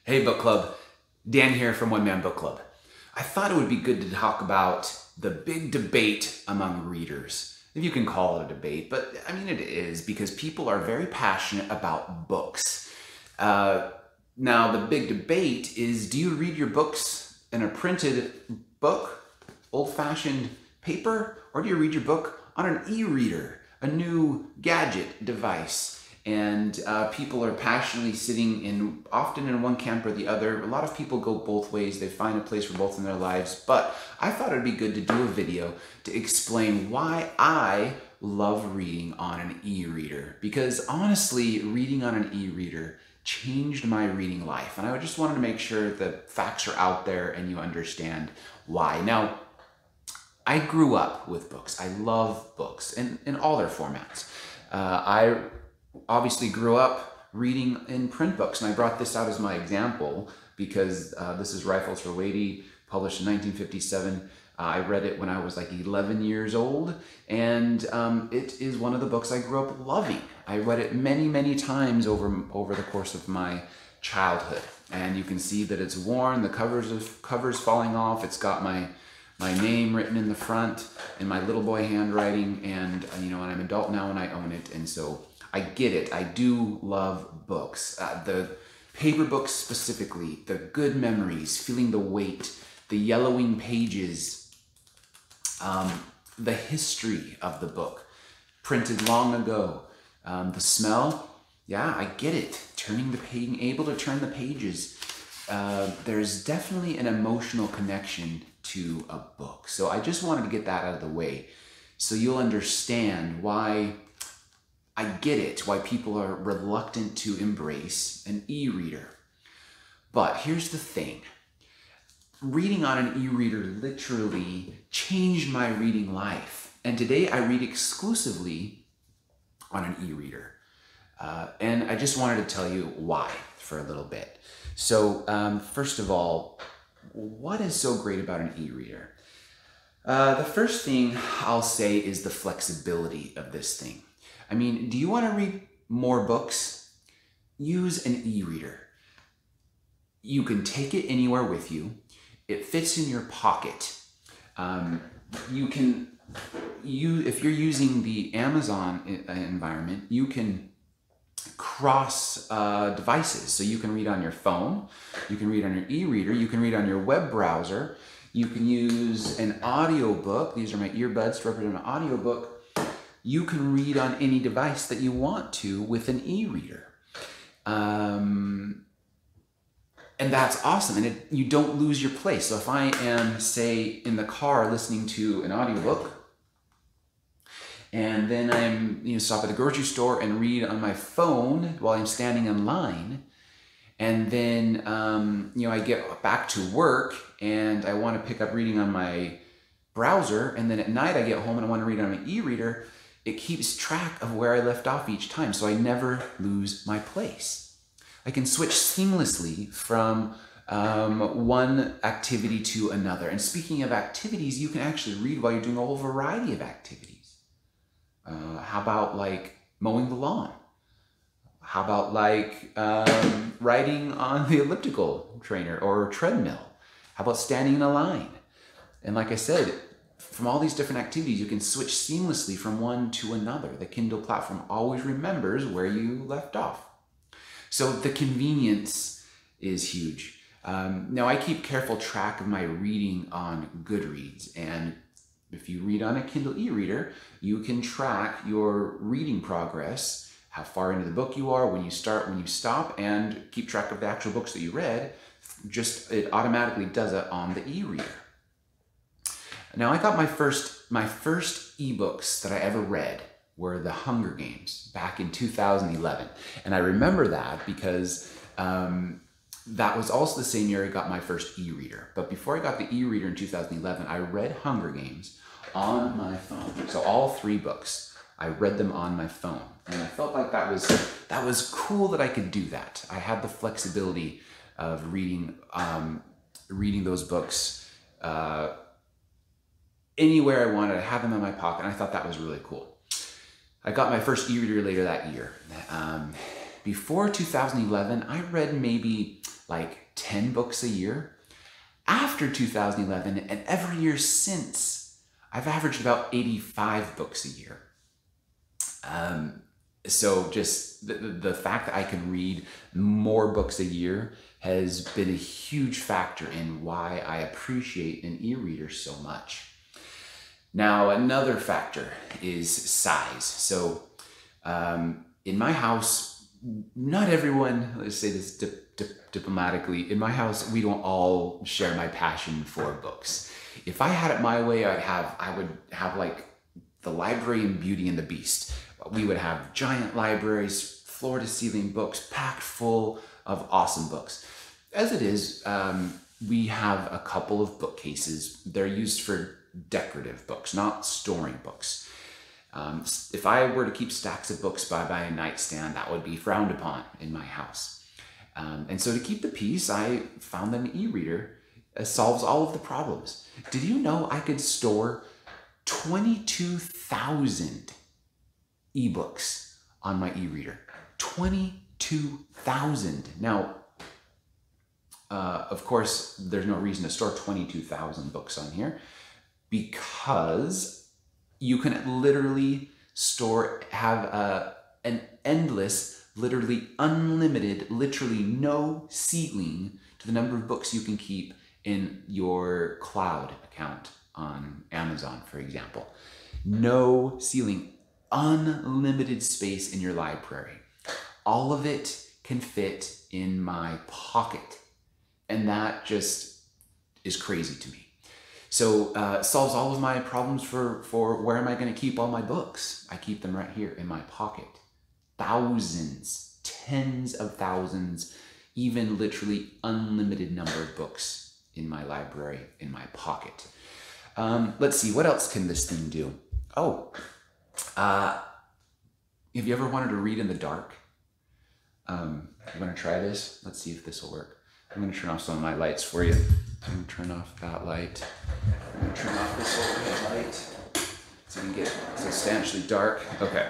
Hey book club, Dan here from One Man Book Club. I thought it would be good to talk about the big debate among readers. If you can call it a debate, but I mean it is because people are very passionate about books. Now the big debate is, do you read your books in a printed book, old-fashioned paper, or do you read your book on an e-reader, a new gadget device? And people are passionately sitting often in one camp or the other. A lot of people go both ways. They find a place for both in their lives. But I thought it'd be good to do a video to explain why I love reading on an e-reader. Because honestly, reading on an e-reader changed my reading life. And I just wanted to make sure the facts are out there and you understand why. Now, I grew up with books. I love books in all their formats. I obviously grew up reading in print books, and I brought this out as my example because this is Rifles for Lady, published in 1957. I read it when I was like 11 years old, and it is one of the books I grew up loving. I read it many, many times over the course of my childhood, and you can see that it's worn. The covers falling off. It's got my name written in the front in my little boy handwriting, and and I'm an adult now and I own it, and so I get it. I do love books. The paper books specifically, the good memories, feeling the weight, the yellowing pages, the history of the book, printed long ago, the smell. Yeah, I get it. Being able to turn the pages. There's definitely an emotional connection to a book. So I just wanted to get that out of the way so you'll understand why I get it, why people are reluctant to embrace an e-reader. But here's the thing. Reading on an e-reader literally changed my reading life. And today I read exclusively on an e-reader. And I just wanted to tell you why for a little bit. So first of all, what is so great about an e-reader? The first thing I'll say is the flexibility of this thing. I mean, do you want to read more books? Use an e-reader. You can take it anywhere with you. It fits in your pocket. If you're using the Amazon environment, you can cross devices. So you can read on your phone, you can read on your e-reader, you can read on your web browser, you can use an audiobook. These are my earbuds to represent an audiobook. You can read on any device that you want to with an e-reader. And that's awesome. And you don't lose your place. So if I am, say, in the car listening to an audiobook, and then I'm stop at the grocery store and read on my phone while I'm standing in line, and then I get back to work and I want to pick up reading on my browser, and then at night I get home and I want to read on my e-reader, it keeps track of where I left off each time, so I never lose my place. I can switch seamlessly from one activity to another. And speaking of activities, you can actually read while you're doing a whole variety of activities. How about like mowing the lawn? How about like riding on the elliptical trainer or treadmill? How about standing in a line? And like I said, from all these different activities, you can switch seamlessly from one to another. The Kindle platform always remembers where you left off. So the convenience is huge. Now I keep careful track of my reading on Goodreads, and if you read on a Kindle e-reader, you can track your reading progress, how far into the book you are, when you start, when you stop, and keep track of the actual books that you read. It automatically does it on the e-reader. Now I got my first ebooks that I ever read were The Hunger Games back in 2011. And I remember that because that was also the same year I got my first e-reader. But before I got the e-reader in 2011, I read Hunger Games on my phone. So all 3 books, I read them on my phone. And I felt like that was cool that I could do that. I had the flexibility of reading those books anywhere I wanted. I had them in my pocket, and I thought that was really cool. I got my first e-reader later that year. Before 2011, I read maybe like 10 books a year. After 2011 and every year since, I've averaged about 85 books a year. So just the fact that I can read more books a year has been a huge factor in why I appreciate an e-reader so much. Now, another factor is size. So in my house, not everyone, let's say this diplomatically, in my house, we don't all share my passion for books. If I had it my way, I would have like the library in Beauty and the Beast. We would have giant libraries, floor-to-ceiling books, packed full of awesome books. As it is, we have a couple of bookcases. They're used for decorative books, not storing books. If I were to keep stacks of books by a nightstand, that would be frowned upon in my house. And so to keep the peace, I found that an e-reader solves all of the problems. Did you know I could store 22,000 ebooks on my e-reader? 22,000. Now, of course, there's no reason to store 22,000 books on here because you can literally have an endless, literally unlimited, literally no ceiling to the number of books you can keep in your cloud account on Amazon, for example. No ceiling, unlimited space in your library. All of it can fit in my pocket. And that just is crazy to me. So solves all of my problems for where am I going to keep all my books? I keep them right here in my pocket. Thousands, tens of thousands, even literally unlimited number of books in my library, in my pocket. Let's see, what else can this thing do? Oh, have you ever wanted to read in the dark? You want to try this? Let's see if this will work. I'm going to turn off some of my lights for you. I'm going to turn off that light. I'm going to turn off this overhead light so you can get substantially dark. Okay,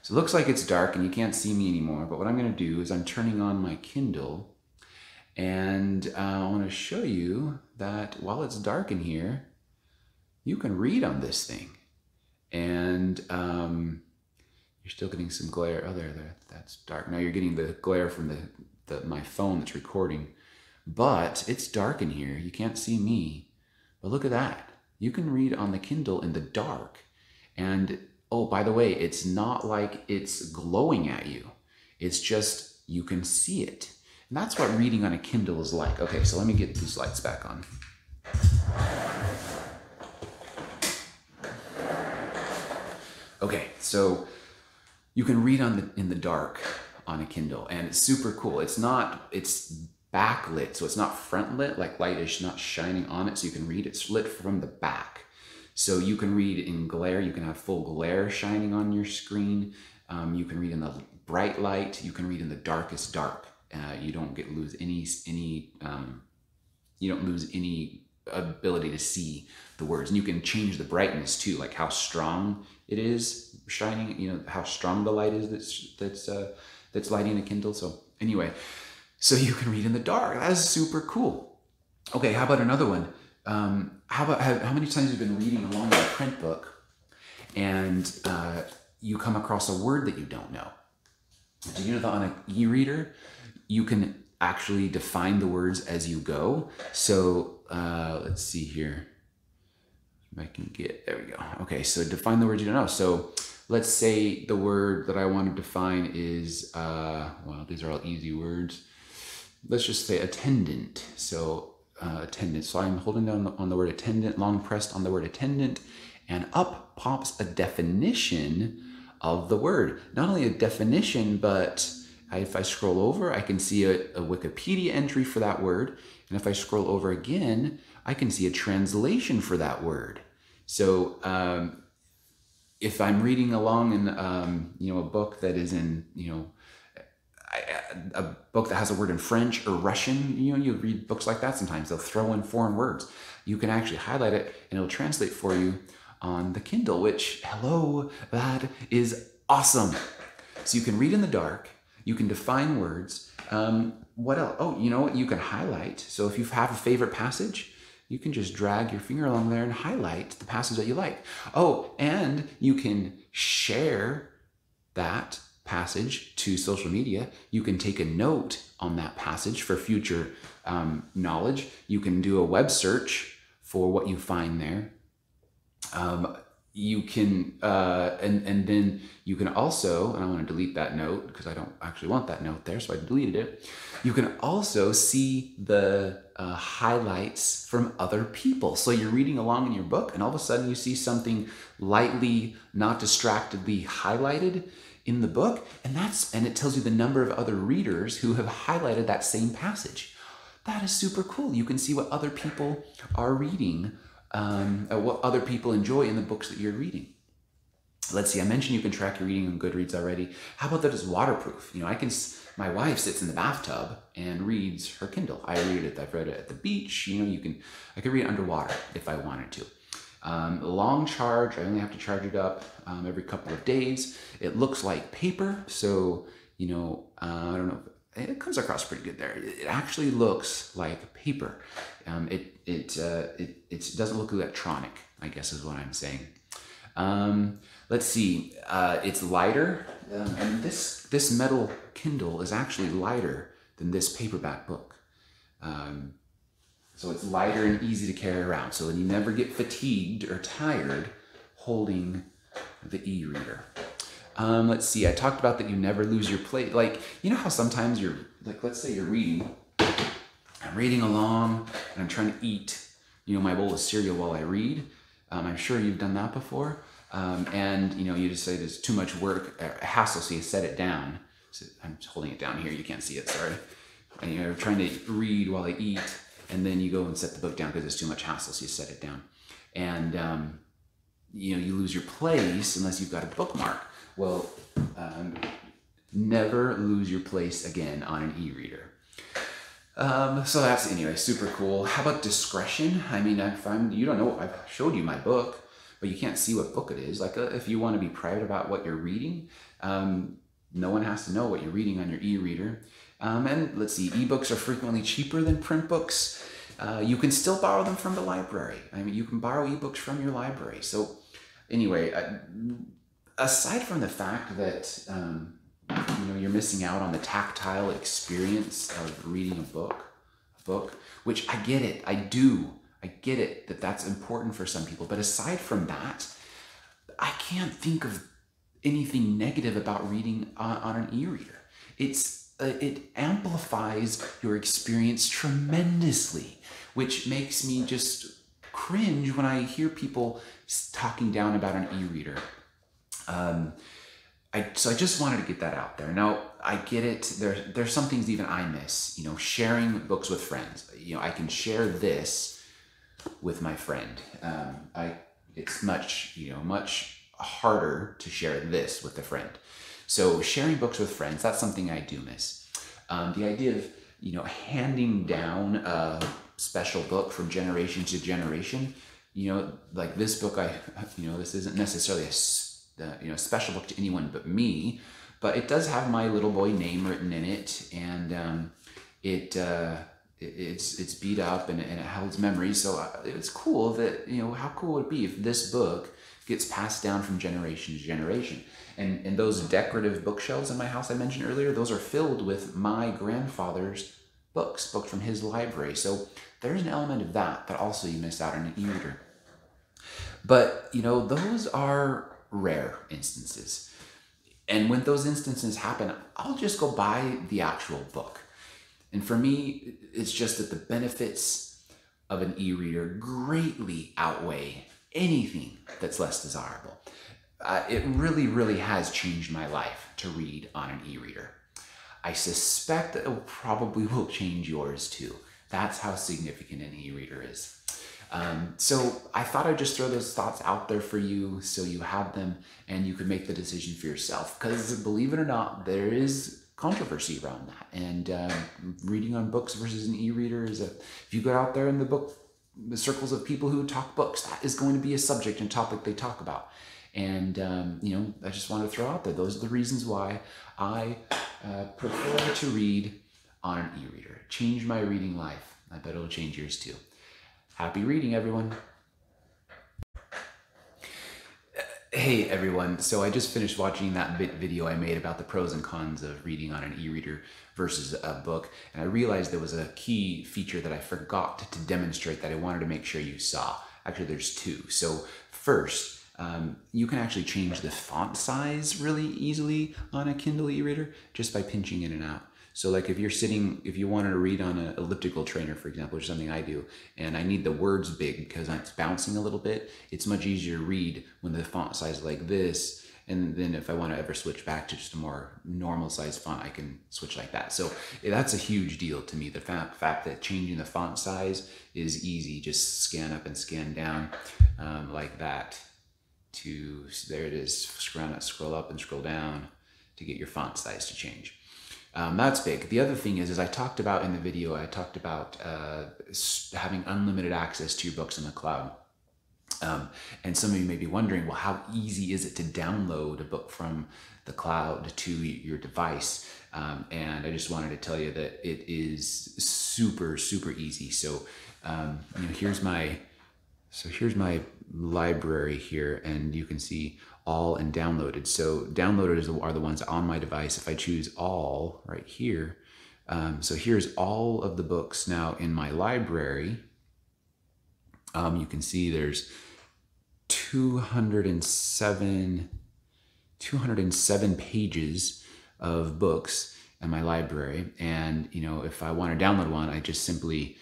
so it looks like it's dark and you can't see me anymore, but what I'm going to do is I'm turning on my Kindle and I want to show you that while it's dark in here, you can read on this thing. And you're still getting some glare. Oh, there, that's dark. Now you're getting the glare from my phone that's recording. But it's dark in here. You can't see me. But look at that. You can read on the Kindle in the dark. And, oh, by the way, it's not like it's glowing at you. It's just you can see it. And that's what reading on a Kindle is like. Okay, so let me get these lights back on. Okay, so you can read in the dark on a Kindle, and it's super cool. It's backlit, so it's not front lit, like light is not shining on it, so you can read. It's lit from the back. So you can read in glare, you can have full glare shining on your screen. You can read in the bright light, you can read in the darkest dark. You don't lose any ability to see the words. And you can change the brightness too, like how strong it is shining, how strong the light is that's lighting a Kindle. So anyway, so you can read in the dark. That is super cool. Okay, how about another one? How many times have you been reading along with a print book and you come across a word that you don't know? Do you know that on an e-reader, you can actually define the words as you go? So let's see here. If I can there we go. Okay, so define the words you don't know. So let's say the word that I want to define is, well, these are all easy words. Let's just say attendant. So attendant. So I'm holding down on the word attendant, long pressed on the word attendant, and up pops a definition of the word. Not only a definition, but if I scroll over, I can see a Wikipedia entry for that word. And if I scroll over again, I can see a translation for that word. So if I'm reading along in a book that is in a book that has a word in French or Russian, you read books like that sometimes. They'll throw in foreign words. You can actually highlight it and it'll translate for you on the Kindle, which, hello, that is awesome. So you can read in the dark. You can define words. what else? Oh, you know what? You can highlight. So if you have a favorite passage, you can just drag your finger along there and highlight the passage that you like. Oh, and you can share that passage to social media. You can take a note on that passage for future knowledge. You can do a web search for what you find there. You can, and then you can also, and I want to delete that note because I don't actually want that note there, so I deleted it. You can also see the highlights from other people. So you're reading along in your book and all of a sudden you see something lightly, not distractedly highlighted in the book, and it tells you the number of other readers who have highlighted that same passage. That is super cool. You can see what other people are reading, what other people enjoy in the books that you're reading. Let's see, I mentioned you can track your reading on Goodreads already. How about that it's waterproof? You know, my wife sits in the bathtub and reads her Kindle. I've read it at the beach. You know, I could read it underwater if I wanted to. Long charge, I only have to charge it up every couple of days. It looks like paper, so, you know, I don't know, it comes across pretty good there. It actually looks like paper. It doesn't look electronic, I guess is what I'm saying. Let's see, it's lighter, and this metal Kindle is actually lighter than this paperback book. So it's lighter and easy to carry around, so you never get fatigued or tired holding the e-reader. Let's see, I talked about that you never lose your place. Like, you know how sometimes you're, like, let's say you're reading, I'm reading along and I'm trying to eat, you know, my bowl of cereal while I read. I'm sure you've done that before. And, you know, you just say there's too much work, a hassle, so you set it down. So I'm holding it down here, you can't see it, sorry. And you're trying to read while I eat, and then you go and set the book down because it's too much hassle, so you set it down. And, you know, you lose your place unless you've got a bookmark. Well, never lose your place again on an e-reader. So that's, anyway, super cool. How about discretion? I mean, you don't know, I've showed you my book, but you can't see what book it is. Like, if you want to be private about what you're reading, no one has to know what you're reading on your e-reader. And let's see, ebooks are frequently cheaper than print books. You can still borrow them from the library. I mean, you can borrow ebooks from your library. So anyway, aside from the fact that you know, you're missing out on the tactile experience of reading a book, which I get it, I get it that that's important for some people. But aside from that, I can't think of anything negative about reading on an e-reader. It amplifies your experience tremendously, which makes me just cringe when I hear people talking down about an e-reader. So I just wanted to get that out there. Now, I get it. There's some things even I miss. You know, sharing books with friends. You know, I can share this with my friend. It's much harder to share this with a friend. So sharing books with friends, that's something I do miss. The idea of, you know, handing down a special book from generation to generation, you know, like this book, this isn't necessarily a special book to anyone but me, but it does have my little boy name written in it, and it's beat up and it holds memories. So it's cool that, you know, how cool would it be if this book gets passed down from generation to generation. And those decorative bookshelves in my house I mentioned earlier, those are filled with my grandfather's books from his library. So there's an element of that also you miss out on an e-reader. But, you know, those are rare instances. And when those instances happen, I'll just go buy the actual book. And for me, it's just that the benefits of an e-reader greatly outweigh anything that's less desirable. It really, really has changed my life to read on an e-reader. I suspect that it probably will change yours too. That's how significant an e-reader is. So I thought I'd just throw those thoughts out there for you so you have them and you can make the decision for yourself. Because believe it or not, there is controversy around that. And reading on books versus an e-reader if you go out there in the circles of people who talk books, that is going to be a subject and topic they talk about. And, you know, I just wanted to throw out there, those are the reasons why I prefer to read on an e-reader. Changed my reading life. I bet it'll change yours too. Happy reading, everyone. Hey everyone, so I just finished watching that video I made about the pros and cons of reading on an e-reader versus a book, and I realized there was a key feature that I forgot to demonstrate that I wanted to make sure you saw. Actually, there's two. So first, you can actually change the font size really easily on a Kindle e-reader just by pinching in and out. So like if you wanted to read on an elliptical trainer, for example, which is something I do, and I need the words big because it's bouncing a little bit, it's much easier to read when the font size is like this. And then if I want to ever switch back to just a more normal size font, I can switch like that. So that's a huge deal to me. The fact that changing the font size is easy. Just scan up and scan down like that there it is. Scroll up and scroll down to get your font size to change. That's big. The other thing is I talked about in the video, I talked about having unlimited access to your books in the cloud. And some of you may be wondering, well, how easy is it to download a book from the cloud to your device? And I just wanted to tell you that it is super, super easy. So, here's my library here, and you can see all and downloaded. So downloaded are the ones on my device. If I choose all right here, so here's all of the books now in my library. You can see there's 207 pages of books in my library. And if I want to download one, I just simply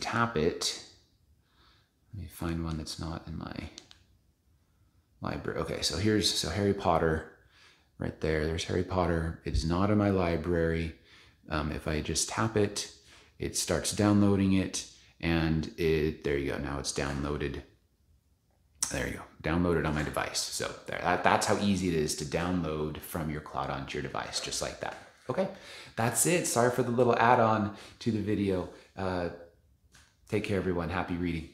tap it. Let me find one that's not in my library. Okay, so Harry Potter right there. There's Harry Potter. It is not in my library. If I just tap it, it starts downloading it, and there you go. Now it's downloaded. There you go. Downloaded on my device. So that's how easy it is to download from your cloud onto your device, just like that. Okay, that's it. Sorry for the little add-on to the video. Take care, everyone. Happy reading.